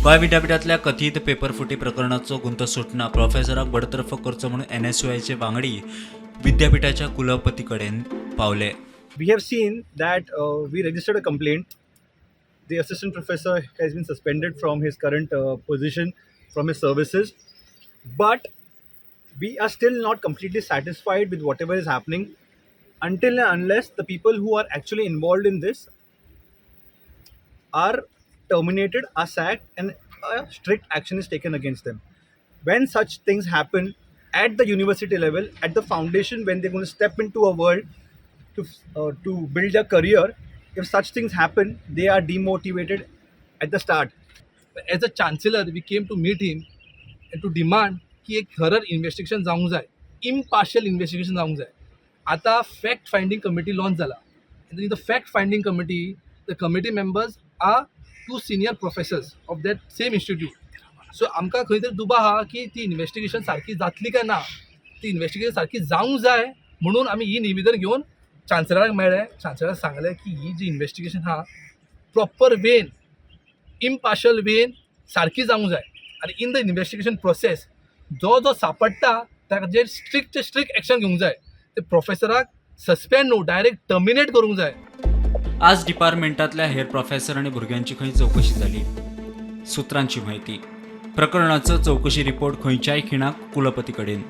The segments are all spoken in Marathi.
गोंय विद्यापीठातल्या कथित पेपरफुटी प्रकरणाचो गुंत सुटना प्रोफेसराक बडतर्फ करचो म्हणून NSUIचे वांगडी विद्यापीठाच्या कुलपती कडेन पावले. We have seen that we registered a complaint. The assistant professor has been suspended from his current position, from his services. But we are still not completely satisfied with whatever is happening until and unless the people who are actually involved in this are terminated, are sacked, and a strict action is taken against them. When such things happen at the university level, at the foundation, when they're going to step into a world to build their career, if such things happen, they are demotivated at the start. As a chancellor, we came to meet him and to demand की एक थरर इन्व्हेस्टिगेशन जावंक जाय, इम्पार्शियल इन्व्हेस्टिगेशन जावंक जाय. आता फॅक्ट फायंडींग कमिटी लॉन्च जाला. In the fact finding committee, the committee members are 2 senior professors of that same institute. So आमकां खंय तरी दुबाव आहा की ती इन्व्हेस्टिगेशन सारकी जातली काय ना, ती इन्व्हेस्टिगेशन सारकी जावंक जाय म्हणून आमी ही निवेदन घेवन चान्सलराक मेळ्ळे. चान्सलराक सांगलें की ही जी इन्व्हेस्टिगेशन आहा प्रॉपर वेन, इम्पार्शियल वेन सारकी जावंक जाय. आनी इन द इन्व्हेस्टिगेशन प्रोसेस जो सापडटा ताजेर स्ट्रिक्ट एक्शन घेवंक जाय. ते प्रोफेसराक सस्पेंड न्हू, डायरेक्ट टर्मिनेट करूंक जाय. आज डिपार्टमेंटातल्या हेर प्रोफेसर आणि भुरग्यांची खंय चौकशी जाली. सुत्रांची माहिती. प्रकरणाचो चौकशी रिपोर्ट खंयच्याय खिणाक कुलपती कडेन.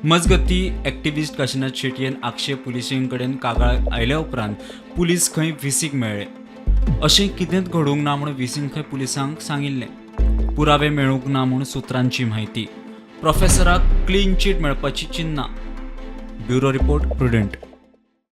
मजगती एक्टिविस्ट काशीनाथ शेट येन आक्षेप पुलिसां कडेन कागाळ आयल्या उपरांत पुलीस खंय व्हीसीक मेळ्ळे. अशें कितेंच घडूंक ना म्हणून व्हीसीन खंय पुलिसांक सांगिल्लें. पुरावे मेळूंक ना म्हणून सुत्रांची माहिती. प्रोफेसराक क्लीन चीट मेळपाची चिन्नां. Bureau report prudent.